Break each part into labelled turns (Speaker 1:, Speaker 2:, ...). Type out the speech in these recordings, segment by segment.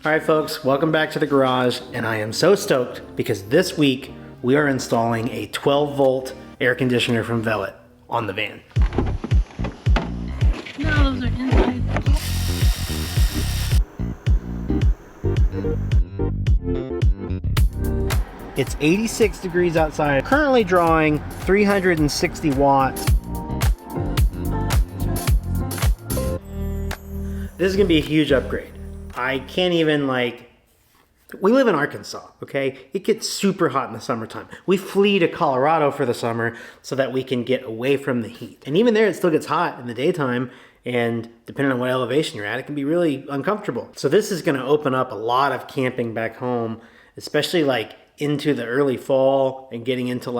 Speaker 1: All right, folks, welcome back to the garage, and I am so stoked because this week we are installing a 12-volt air conditioner from Velit on the van.
Speaker 2: No, those are inside.
Speaker 1: It's 86 degrees outside, currently drawing 360 watts. This is gonna be a huge upgrade. I can't even we live in Arkansas, okay? It gets super hot in the summertime. We flee to Colorado for the summer so that we can get away from the heat. And even there, it still gets hot in the daytime, and depending on what elevation you're at, it can be really uncomfortable. So this is gonna open up a lot of camping back home, especially into the early fall and getting into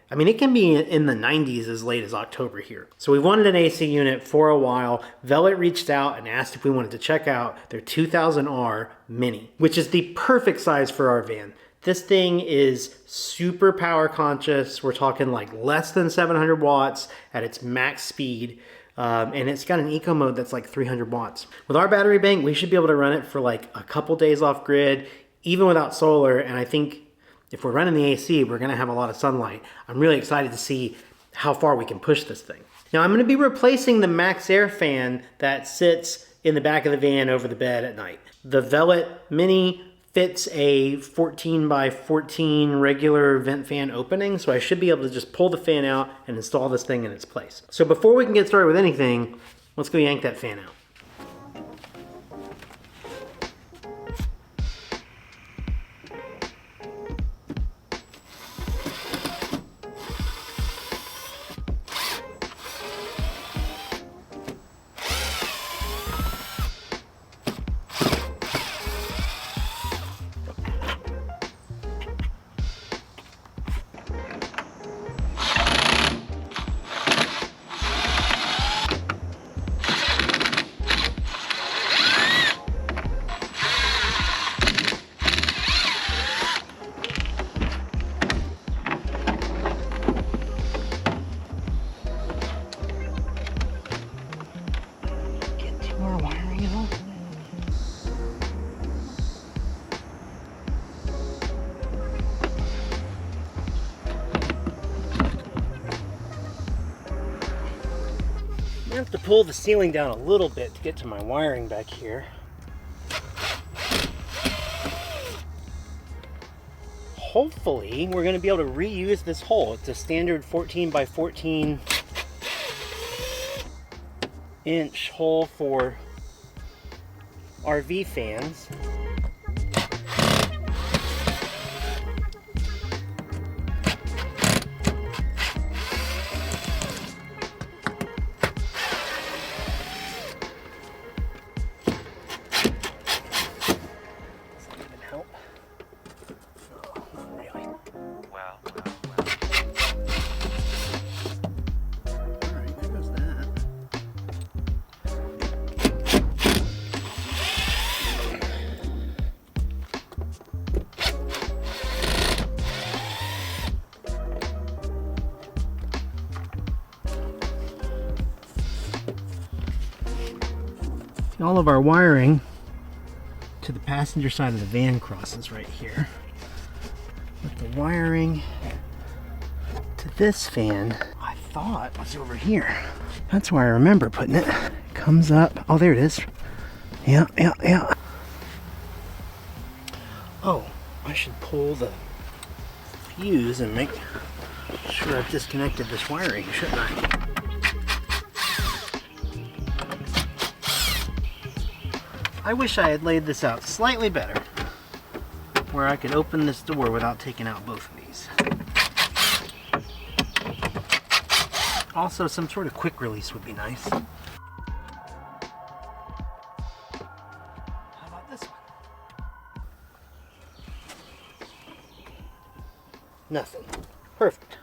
Speaker 1: it can be in the 90s as late as October here. So we've wanted an AC unit for a while. Velit reached out and asked if we wanted to check out their 2000R Mini, which is the perfect size for our van. This thing is super power conscious. We're talking less than 700 watts at its max speed. And it's got an eco mode that's 300 watts. With our battery bank, we should be able to run it for a couple days off grid, even without solar. And I think if we're running the AC, we're gonna have a lot of sunlight. I'm really excited to see how far we can push this thing. Now I'm gonna be replacing the Max Air fan that sits in the back of the van over the bed at night. The Velit Mini fits a 14 by 14 regular vent fan opening, so I should be able to just pull the fan out and install this thing in its place. So before we can get started with anything, let's go yank that fan out. I have to pull the ceiling down a little bit to get to my wiring back here. Hopefully, we're going to be able to reuse this hole. It's a standard 14 by 14 inch hole for RV fans. All of our wiring to the passenger side of the van crosses right here. But the wiring to this fan, I thought was over here. That's where I remember putting it. Comes up. Oh, there it is. Yeah. Oh, I should pull the fuse and make sure I've disconnected this wiring, shouldn't I? I wish I had laid this out slightly better, where I could open this door without taking out both of these. Also, some sort of quick release would be nice. How about this one? Nothing. Perfect.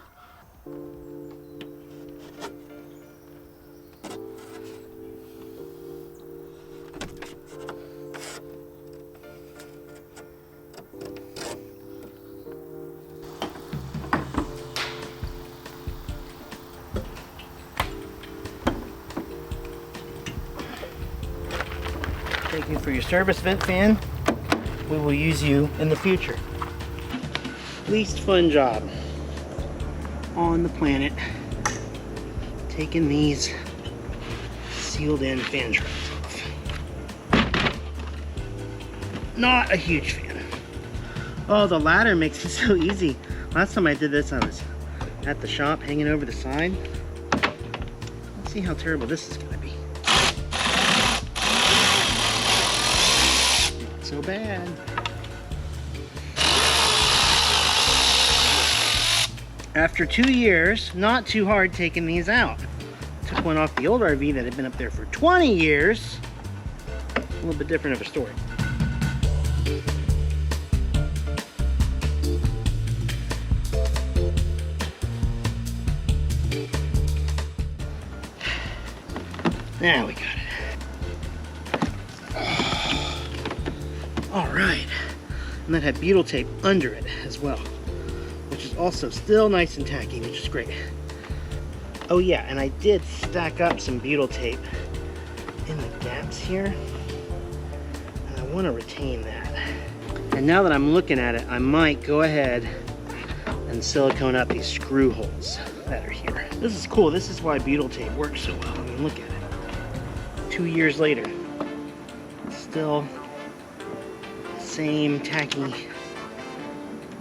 Speaker 1: Thank you for your service, vent fan. we will use you in the future. Least fun job on the planet, taking these sealed in fan shrouds off. Not a huge fan. Oh, the ladder makes it so easy. Last time I did this, I was at the shop hanging over the side. Let's see how terrible this is gonna be. Not so bad. After 2 years, not too hard taking these out. Took one off the old RV that had been up there for 20 years. A little bit different of a story. Now we got it. All right. And that had butyl tape under it as well, which is also still nice and tacky, which is great. Oh yeah, and I did stack up some butyl tape in the gaps here, and I want to retain that. And now that I'm looking at it, I might go ahead and silicone up these screw holes that are here. This is cool. This is why butyl tape works so well. I mean, look at it. 2 years later, still the same tacky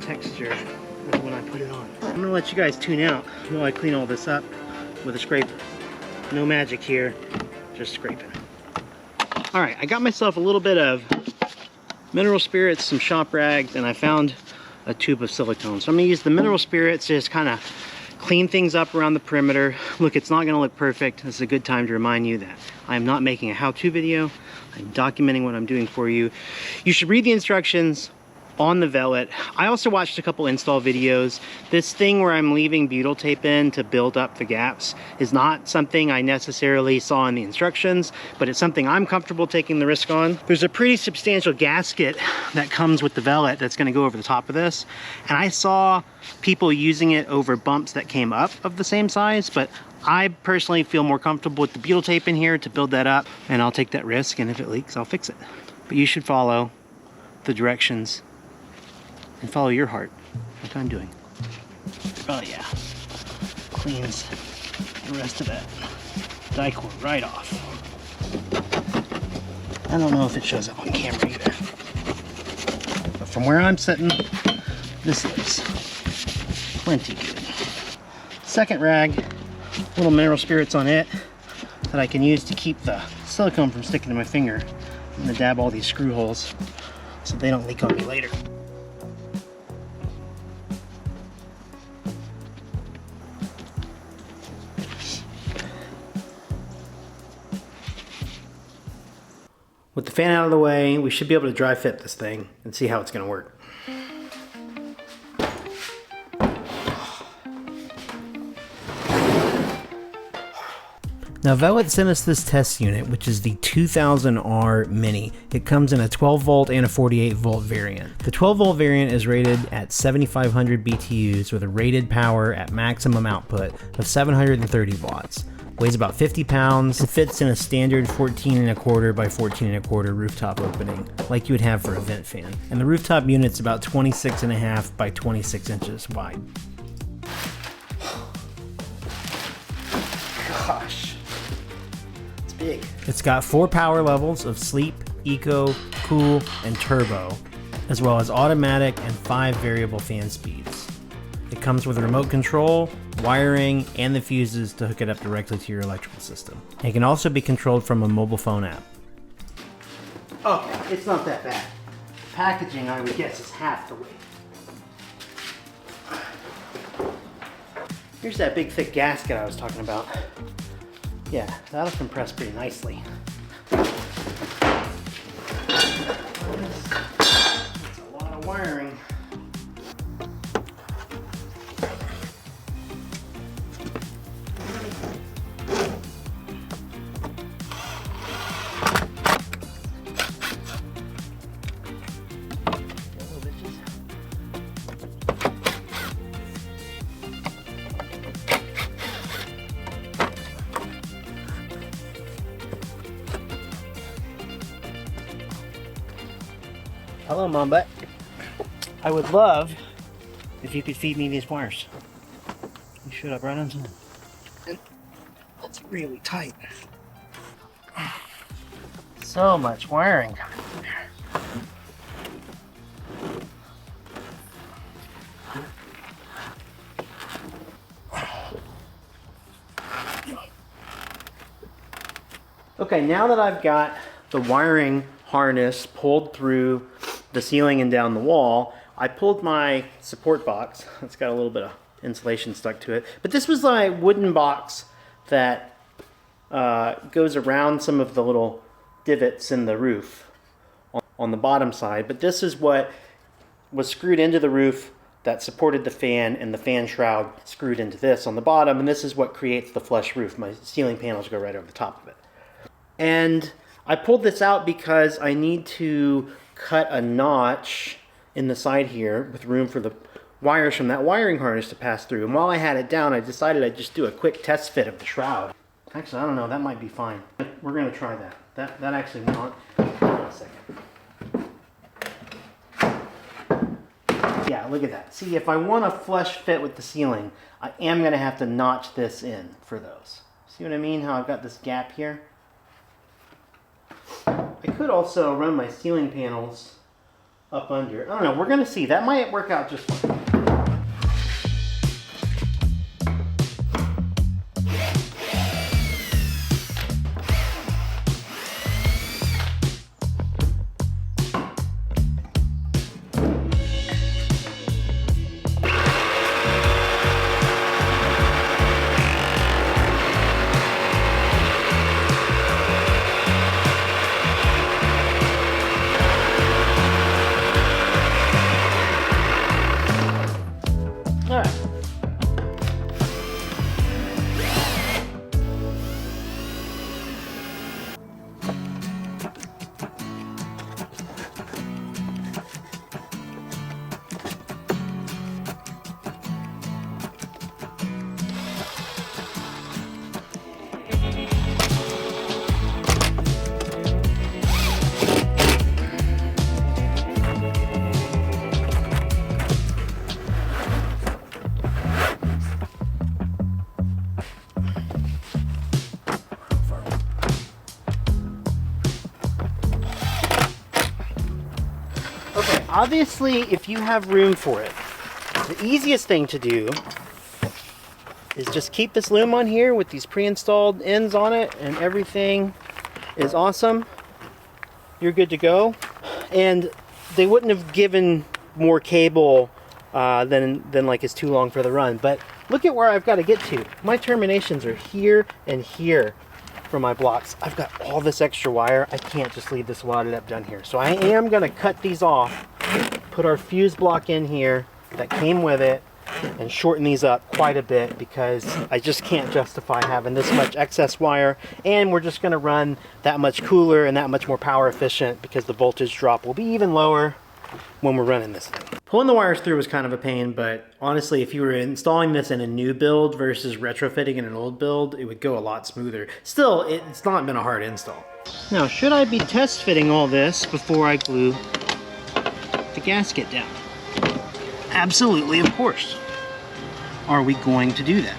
Speaker 1: texture as when I put it on. I'm gonna let you guys tune out while I clean all this up with a scraper. No magic here, just scraping. All right, I got myself a little bit of mineral spirits, some shop rags, and I found a tube of silicone. So I'm gonna use the mineral spirits to just kind of clean things up around the perimeter. Look, it's not gonna look perfect. This is a good time to remind you that I am not making a how-to video. I'm documenting what I'm doing for you. You should read the instructions on the Velit. I also watched a couple install videos. This thing where I'm leaving butyl tape in to build up the gaps is not something I necessarily saw in the instructions, but it's something I'm comfortable taking the risk on. There's a pretty substantial gasket that comes with the Velit that's gonna go over the top of this, and I saw people using it over bumps that came up of the same size, but I personally feel more comfortable with the butyl tape in here to build that up, and I'll take that risk, and if it leaks, I'll fix it. But you should follow the directions and follow your heart, like I'm doing. Oh yeah, cleans the rest of that dicor right off. I don't know if it shows up on camera either, but from where I'm sitting, this looks plenty good. Second rag, little mineral spirits on it that I can use to keep the silicone from sticking to my finger. I'm gonna dab all these screw holes so they don't leak on me later. With the fan out of the way, we should be able to dry fit this thing and see how it's going to work. Now Velit sent us this test unit, which is the 2000R Mini. It comes in a 12 volt and a 48 volt variant. The 12 volt variant is rated at 7500 BTUs with a rated power at maximum output of 730 watts. Weighs about 50 pounds. It fits in a standard 14¼ by 14¼ rooftop opening, like you would have for a vent fan. And the rooftop unit's about 26½ by 26 inches wide. Gosh, it's big. It's got 4 power levels of sleep, eco, cool, and turbo, as well as automatic and 5 variable fan speeds. It comes with a remote control, wiring, and the fuses to hook it up directly to your electrical system. It can also be controlled from a mobile phone app. Okay, it's not that bad. The packaging, I would guess, is half the weight. Here's that big thick gasket I was talking about. Yeah, that'll compress pretty nicely. That's a lot of wiring. Hello, Mom Butt. I would love if you could feed me these wires. You showed up right on time. That's really tight. So much wiring coming in there. Okay, now that I've got the wiring harness pulled through the ceiling and down the wall, I pulled my support box. It's got a little bit of insulation stuck to it. But this was my wooden box that goes around some of the little divots in the roof on the bottom side. But this is what was screwed into the roof that supported the fan, and the fan shroud screwed into this on the bottom. And this is what creates the flush roof. My ceiling panels go right over the top of it. And I pulled this out because I need to cut a notch in the side here with room for the wires from that wiring harness to pass through. And while I had it down, I decided I'd just do a quick test fit of the shroud. Actually, I don't know, that might be fine. We're gonna try that. That actually not. Hold on a second. Yeah, look at that. See, if I want a flush fit with the ceiling, I am gonna have to notch this in for those. See what I mean? How I've got this gap here? I could also run my ceiling panels up under. I don't know, we're gonna see. That might work out just fine. Obviously, if you have room for it, the easiest thing to do is just keep this loom on here with these pre-installed ends on it, and everything is awesome. You're good to go. And they wouldn't have given more cable than like it's too long for the run. But look at where I've got to get to. My terminations are here and here for my blocks. I've got all this extra wire. I can't just leave this wadded up down here. So I am gonna cut these off, put our fuse block in here that came with it, and shorten these up quite a bit because I just can't justify having this much excess wire. And we're just gonna run that much cooler and that much more power efficient because the voltage drop will be even lower when we're running this thing. Pulling the wires through was kind of a pain, but honestly, if you were installing this in a new build versus retrofitting in an old build, it would go a lot smoother. Still, it's not been a hard install. Now, should I be test fitting all this before I glue the gasket down? Absolutely, of course. Are we going to do that?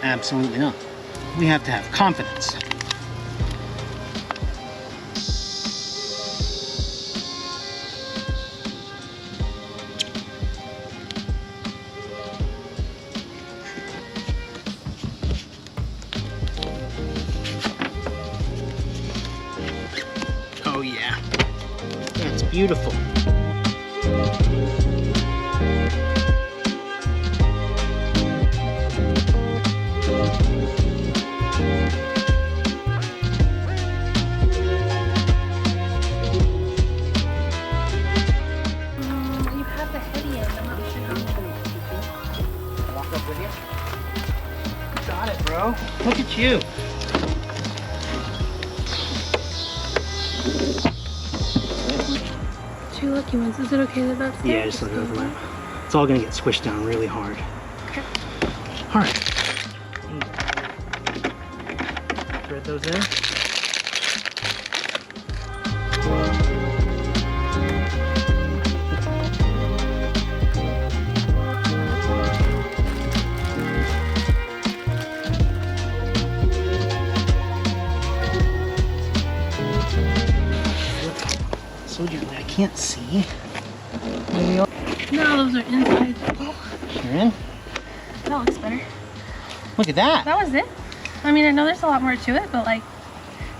Speaker 1: Absolutely not. We have to have confidence. Oh yeah, that's beautiful. Bro, look at you.
Speaker 2: Two lucky ones. Is it okay that that's there?
Speaker 1: Yeah, just let it over my. It's all gonna get squished down really hard.
Speaker 2: Okay.
Speaker 1: All right. Thread those in. so gently. I can't see. There we are.
Speaker 2: No, those are inside.
Speaker 1: You're in?
Speaker 2: That looks better.
Speaker 1: Look at that.
Speaker 2: That was it. I mean, I know there's a lot more to it, but like,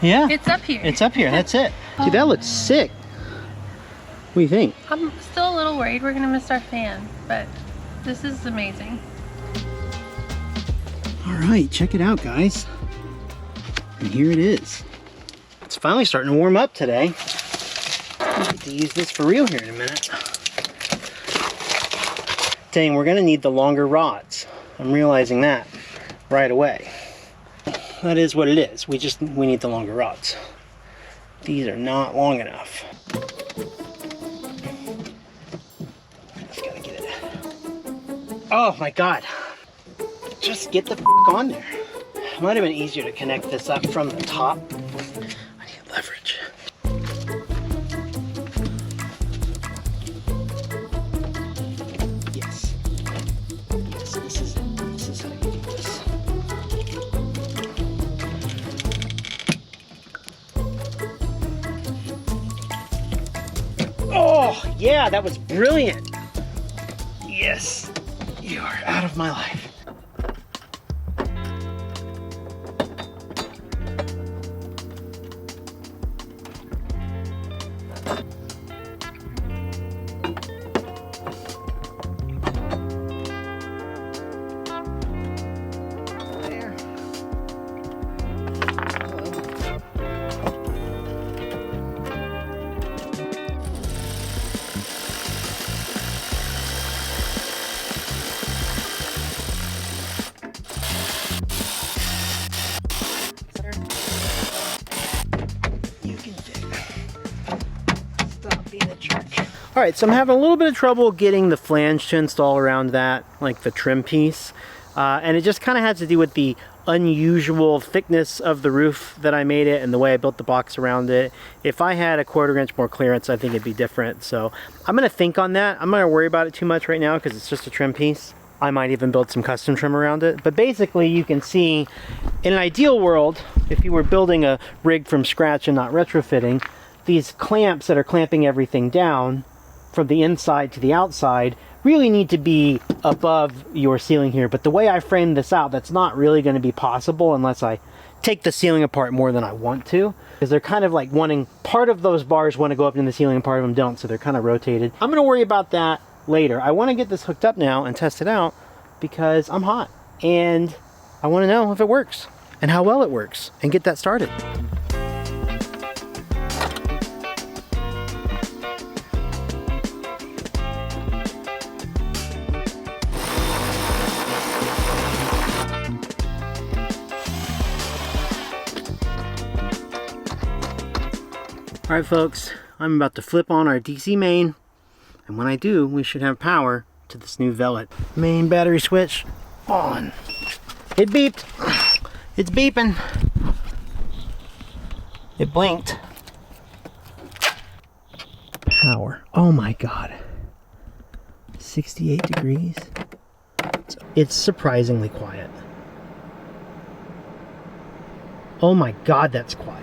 Speaker 1: Yeah.
Speaker 2: it's up here.
Speaker 1: It's up here. That's it. Dude, that looks sick. What do you think?
Speaker 2: I'm still a little worried we're gonna miss our fan, but this is amazing.
Speaker 1: All right, check it out, guys. And here it is. It's finally starting to warm up today. I get to use this for real here in a minute. Dang, we're gonna need the longer rods. I'm realizing that right away. That is what it is. We need the longer rods. These are not long enough. Just gotta get it. Oh my God. Just get the f on there. It might have been easier to connect this up from the top. I need leverage. Yes. Yes, this is it. This is how you do this. Oh, yeah, that was brilliant. Yes, you are out of my life. All right, so I'm having a little bit of trouble getting the flange to install around that, like the trim piece. And it just kind of had to do with the unusual thickness of the roof that I made it and the way I built the box around it. If I had a 1/4 inch more clearance, I think it'd be different. So I'm gonna think on that. I'm not gonna worry about it too much right now because it's just a trim piece. I might even build some custom trim around it. But basically you can see, in an ideal world, if you were building a rig from scratch and not retrofitting, these clamps that are clamping everything down from the inside to the outside really need to be above your ceiling here. But the way I framed this out, that's not really going to be possible unless I take the ceiling apart more than I want to, because they're kind of like wanting, part of those bars want to go up in the ceiling and part of them don't, so they're kind of rotated. I'm going to worry about that later. I want to get this hooked up now and test it out because I'm hot and I want to know if it works and how well it works and get that started. All right, folks, I'm about to flip on our DC main, and when I do, we should have power to this new Velit. Main battery switch on. It beeped. It's beeping. It blinked. Power. Oh my God. 68 degrees. It's surprisingly quiet. Oh my God, that's quiet.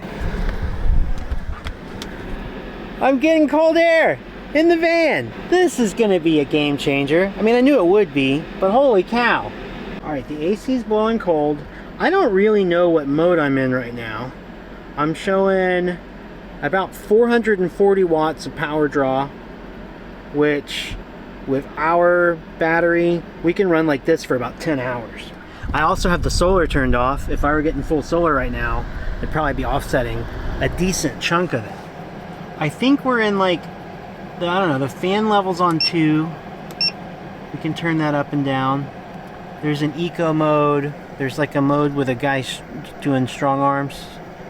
Speaker 1: I'm getting cold air in the van. This is gonna be a game changer. I mean, I knew it would be, but holy cow. All right, the AC is blowing cold. I don't really know what mode I'm in right now. I'm showing about 440 watts of power draw, which with our battery, we can run like this for about 10 hours. I also have the solar turned off. If I were getting full solar right now, it'd probably be offsetting a decent chunk of it. I think we're in like, I don't know, the fan level's on 2. We can turn that up and down. There's an eco mode. There's like a mode with a guy doing strong arms.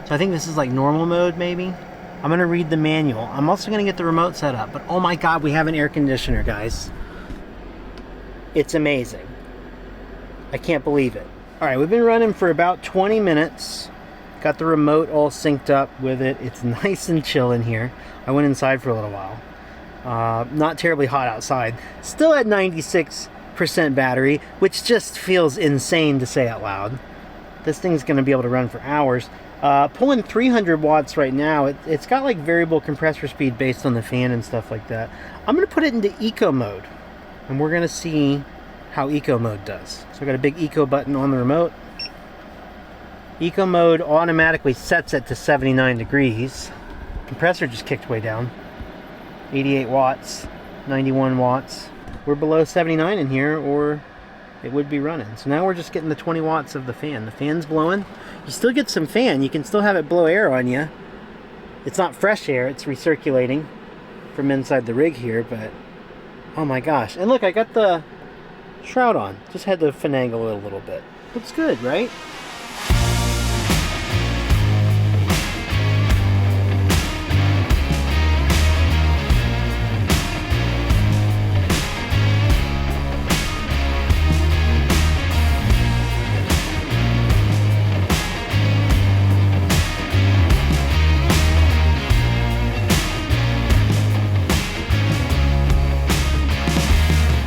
Speaker 1: So I think this is like normal mode maybe. I'm gonna read the manual. I'm also gonna get the remote set up, but oh my God, we have an air conditioner, guys. It's amazing. I can't believe it. All right, we've been running for about 20 minutes. Got the remote all synced up with it. It's nice and chill in here. I went inside for a little while. Not terribly hot outside. Still at 96% battery, which just feels insane to say out loud. This thing's gonna be able to run for hours. Pulling 300 watts right now. It's got like variable compressor speed based on the fan and stuff like that. I'm going to put it into eco mode, and we're going to see how eco mode does. So I got a big eco button on the remote. Eco mode automatically sets it to 79 degrees. Compressor just kicked way down. 88 watts, 91 watts. We're below 79 in here, or it would be running. So now we're just getting the 20 watts of the fan. The fan's blowing. You still get some fan. You can still have it blow air on you. It's not fresh air. It's recirculating from inside the rig here, but oh my gosh. And look, I got the shroud on. Just had to finagle it a little bit. Looks good, right?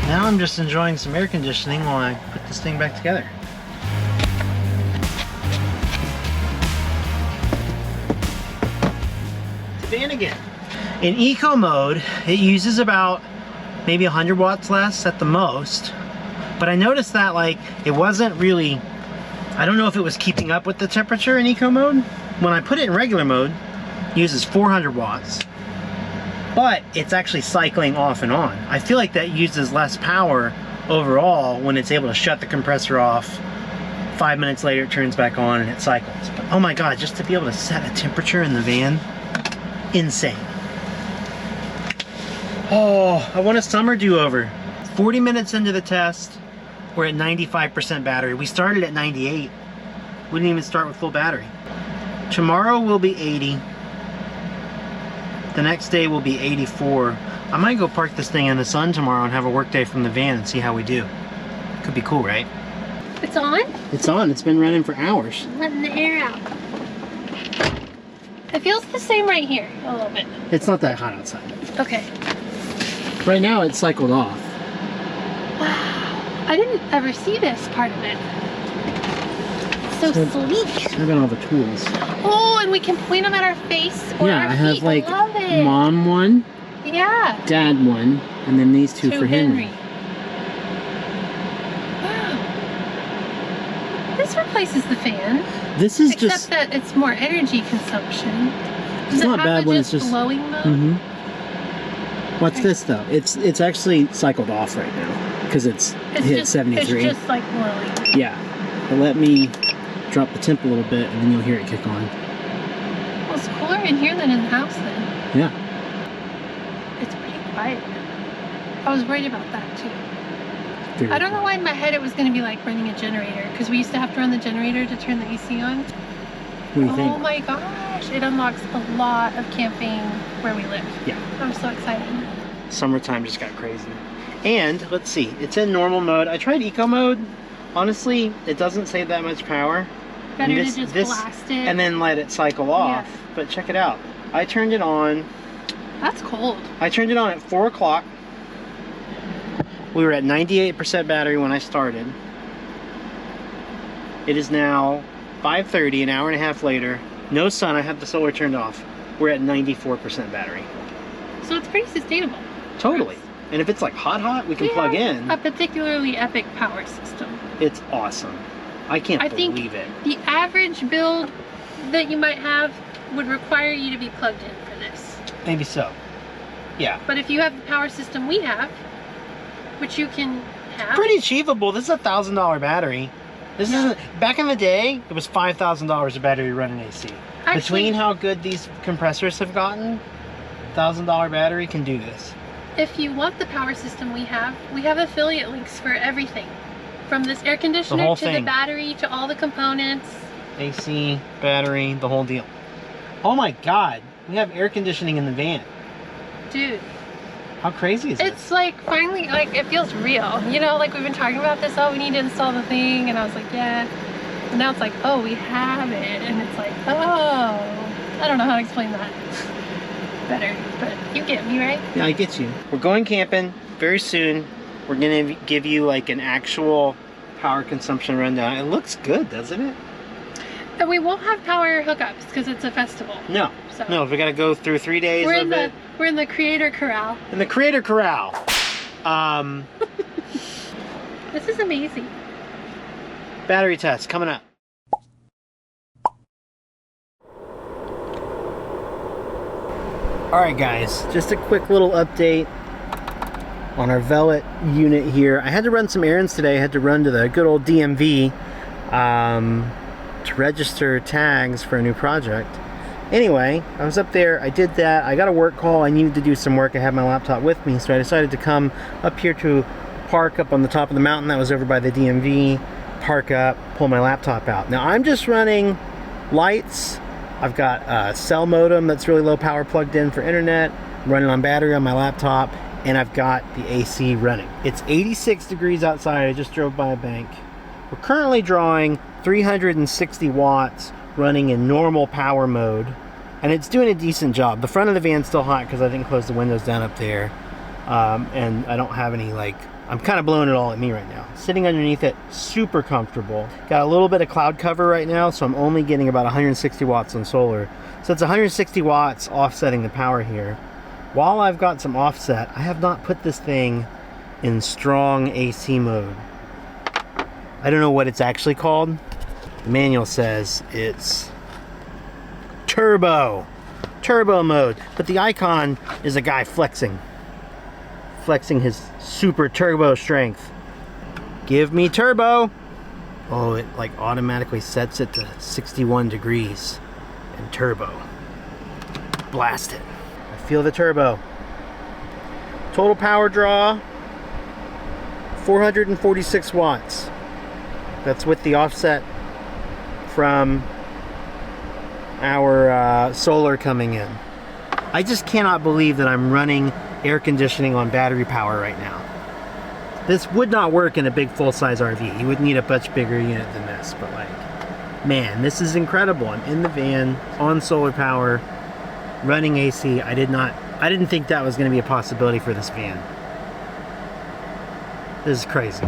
Speaker 1: Now I'm just enjoying some air conditioning while I put this thing back together. It's a fan again. In eco mode, it uses about maybe 100 watts less at the most. But I noticed that like it wasn't really, I don't know if it was keeping up with the temperature in eco mode. When I put it in regular mode, it uses 400 watts. But it's actually cycling off and on. I feel like that uses less power overall when it's able to shut the compressor off. 5 minutes later it turns back on and it cycles. But oh my god, just to be able to set a temperature in the van, insane. Oh, I want a summer do-over. 40 minutes into the test, we're at 95% battery. We started at 98. We didn't even start with full battery. Tomorrow will be 80. The next day will be 84. I might go park this thing in the sun tomorrow and have a work day from the van and see how we do. Could be cool, right?
Speaker 2: It's on?
Speaker 1: It's on. It's been running for hours.
Speaker 2: Letting the air out. It feels the same right here, a little bit.
Speaker 1: It's not that hot outside.
Speaker 2: Okay.
Speaker 1: Right now it's cycled off.
Speaker 2: Wow. I didn't ever see this part of it. So sleek.
Speaker 1: I've got all the tools.
Speaker 2: Oh, and we can point them at our face or
Speaker 1: Yeah,
Speaker 2: our
Speaker 1: I have
Speaker 2: feet.
Speaker 1: like
Speaker 2: I love it.
Speaker 1: mom one,
Speaker 2: Yeah.
Speaker 1: dad one, and then these two for Henry.
Speaker 2: Wow. This replaces the fan.
Speaker 1: This is
Speaker 2: Except
Speaker 1: just.
Speaker 2: that it's more energy consumption. Does
Speaker 1: It's
Speaker 2: it
Speaker 1: not
Speaker 2: have
Speaker 1: bad
Speaker 2: the
Speaker 1: when
Speaker 2: just
Speaker 1: it's just.
Speaker 2: blowing mode?
Speaker 1: Mm-hmm. What's
Speaker 2: Okay.
Speaker 1: this though? It's actually cycled off right now because it's hit
Speaker 2: just,
Speaker 1: 73.
Speaker 2: It's just like blowing.
Speaker 1: Yeah, but let me drop the temp a little bit and then you'll hear it kick on.
Speaker 2: Well, it's cooler in here than in the house then.
Speaker 1: Yeah.
Speaker 2: It's pretty quiet. I was worried about that too.
Speaker 1: Very
Speaker 2: I don't know
Speaker 1: cool.
Speaker 2: why in my head it was going to be like running a generator because we used to have to run the generator to turn the AC on.
Speaker 1: What do you
Speaker 2: Oh
Speaker 1: think?
Speaker 2: my gosh, it unlocks a lot of camping where we live.
Speaker 1: Yeah.
Speaker 2: I'm so excited.
Speaker 1: Summertime just got crazy. And let's see, it's in normal mode. I tried eco mode. Honestly, it doesn't save that much power.
Speaker 2: Better
Speaker 1: And
Speaker 2: to just blast it.
Speaker 1: and then let it cycle off.
Speaker 2: Yeah.
Speaker 1: But check it out. I turned it on.
Speaker 2: That's cold.
Speaker 1: I turned it on at 4 o'clock. We were at 98% battery when I started. It is now 5:30, an hour and a half later. No sun, I have the solar turned off. We're at 94% battery.
Speaker 2: So it's pretty sustainable.
Speaker 1: Totally. And if it's like hot, we can
Speaker 2: We
Speaker 1: plug
Speaker 2: have
Speaker 1: in.
Speaker 2: a particularly epic power system.
Speaker 1: It's awesome. I can't
Speaker 2: I think
Speaker 1: believe it.
Speaker 2: the average build that you might have would require you to be plugged in for this.
Speaker 1: Maybe so. Yeah.
Speaker 2: But if you have the power system we have, which you can have.
Speaker 1: Pretty achievable. This is a $1,000 battery. This isn't. Back in the day, it was $5,000 a battery running AC.
Speaker 2: Actually,
Speaker 1: Between how good these compressors have gotten, $1,000 battery can do this.
Speaker 2: if you want the power system we have affiliate links for everything. From this air conditioner
Speaker 1: whole
Speaker 2: to the
Speaker 1: thing.
Speaker 2: battery to all the components.
Speaker 1: AC, battery, the whole deal. Oh my God, we have air conditioning in the van.
Speaker 2: Dude,
Speaker 1: How crazy is this?
Speaker 2: it's like finally, like it feels real. You know, like we've been talking about this, oh, we need to install the thing. And I was like, yeah. And now it's like, oh, we have it. And it's like, oh, I don't know how to explain that better, but you get me, right?
Speaker 1: Yeah, I get you. We're going camping very soon. We're gonna give you like an actual power consumption rundown. It looks good, doesn't it?
Speaker 2: And we won't have power hookups because it's a festival.
Speaker 1: No,
Speaker 2: So
Speaker 1: no, we gotta go through 3 days
Speaker 2: we're
Speaker 1: of it.
Speaker 2: we're in the creator corral.
Speaker 1: In the Creator Corral.
Speaker 2: This is amazing.
Speaker 1: Battery test coming up. Alright guys, just a quick little update on our Velit unit here. I had to run some errands today. I had to run to the good old DMV to register tags for a new project. Anyway, I was up there, I did that, I got a work call, I needed to do some work, I had my laptop with me, so I decided to come up here to park up on the top of the mountain that was over by the DMV, park up, pull my laptop out. Now I'm just running lights, I've got a cell modem that's really low power plugged in for internet, I'm running on battery on my laptop, and I've got the AC running. It's 86 degrees outside, I just drove by a bank. We're currently drawing 360 watts running in normal power mode, and it's doing a decent job. The front of the van's still hot because I didn't close the windows down up there, and I don't have any, like, I'm kind of blowing it all at me right now. Sitting underneath it, super comfortable. Got a little bit of cloud cover right now, so I'm only getting about 160 watts on solar. So it's 160 watts offsetting the power here. While I've got some offset, I have not put this thing in strong AC mode. I don't know what it's actually called. The manual says it's turbo mode, but the icon is a guy flexing his super turbo strength. Give me turbo. Oh, it like automatically sets it to 61 degrees and turbo. Blast it. I feel the turbo. Total power draw 446 watts. That's with the offset from our solar coming in. I just cannot believe that I'm running air conditioning on battery power right now. This would not work in a big full-size RV. You would need a much bigger unit than this, but like, man, this is incredible. I'm in the van on solar power, running AC. I didn't think that was going to be a possibility for this van. This is crazy.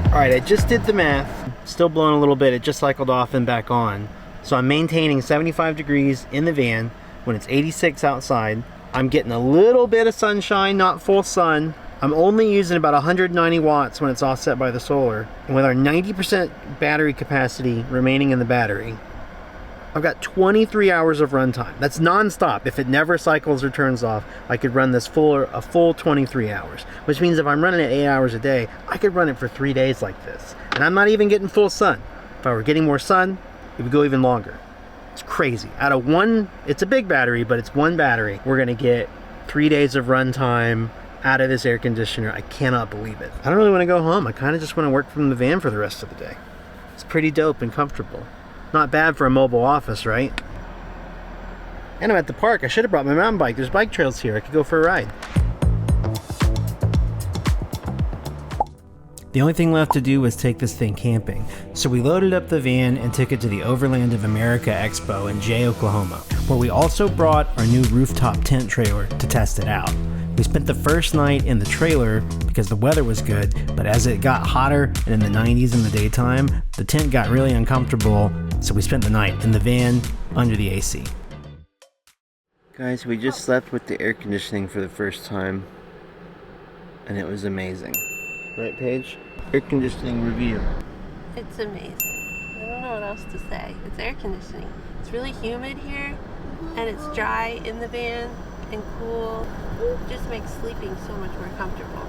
Speaker 1: Alright, I just did the math. Still blowing a little bit. It just cycled off and back on. So I'm maintaining 75 degrees in the van when it's 86 outside. I'm getting a little bit of sunshine, not full sun. I'm only using about 190 watts when it's offset by the solar. And with our 90% battery capacity remaining in the battery, I've got 23 hours of runtime. That's non-stop. If it never cycles or turns off, I could run this a full 23 hours. Which means if I'm running it 8 hours a day, I could run it for 3 days like this. And I'm not even getting full sun. If I were getting more sun, it would go even longer. It's crazy. Out of one, it's a big battery, but it's one battery. We're gonna get 3 days of runtime out of this air conditioner. I cannot believe it. I don't really wanna go home. I kinda just wanna work from the van for the rest of the day. It's pretty dope and comfortable. Not bad for a mobile office, right? And I'm at the park. I should have brought my mountain bike. There's bike trails here. I could go for a ride. The only thing left to do was take this thing camping. So we loaded up the van and took it to the Overland of America Expo in Jay, Oklahoma, where we also brought our new rooftop tent trailer to test it out. We spent the first night in the trailer because the weather was good, but as it got hotter and in the 90s in the daytime, the tent got really uncomfortable, so we spent the night in the van under the AC. Guys, we just slept with the air conditioning for the first time, and it was amazing. Right, Paige? Air conditioning review.
Speaker 2: It's amazing. I don't know what else to say. It's air conditioning. It's really humid here, and it's dry in the van and cool. It just makes sleeping so much more comfortable.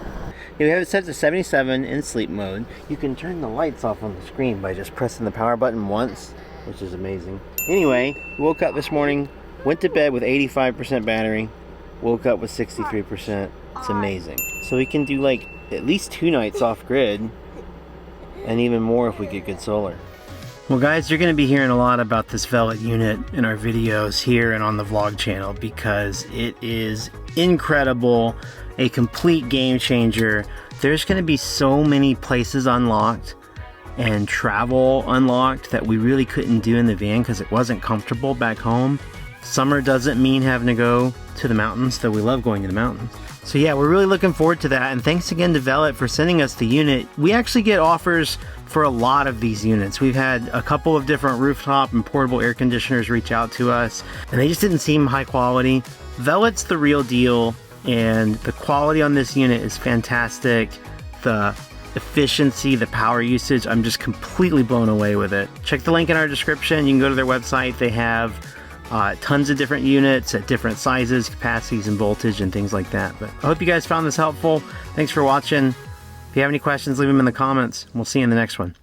Speaker 1: Yeah, we have it set to 77 in sleep mode. You can turn the lights off on the screen by just pressing the power button once, which is amazing. Anyway, we woke up this morning, went to bed with 85% battery, woke up with 63%. It's amazing. So we can do like at least 2 nights off grid, and even more if we get good solar. Well guys, you're going to be hearing a lot about this Velit unit in our videos here and on the vlog channel because it is incredible, a complete game changer. There's going to be so many places unlocked and travel unlocked that we really couldn't do in the van because it wasn't comfortable back home. Summer doesn't mean having to go to the mountains, though we love going to the mountains. So yeah, we're really looking forward to that, and thanks again to Velit for sending us the unit. We actually get offers for a lot of these units. We've had a couple of different rooftop and portable air conditioners reach out to us, and they just didn't seem high quality. Velit's the real deal, and the quality on this unit is fantastic. The efficiency, the power usage, I'm just completely blown away with it. Check the link in our description. You can go to their website. They have tons of different units at different sizes, capacities, and voltage and things like that. But I hope you guys found this helpful. Thanks for watching. If you have any questions, leave them in the comments. We'll see you in the next one.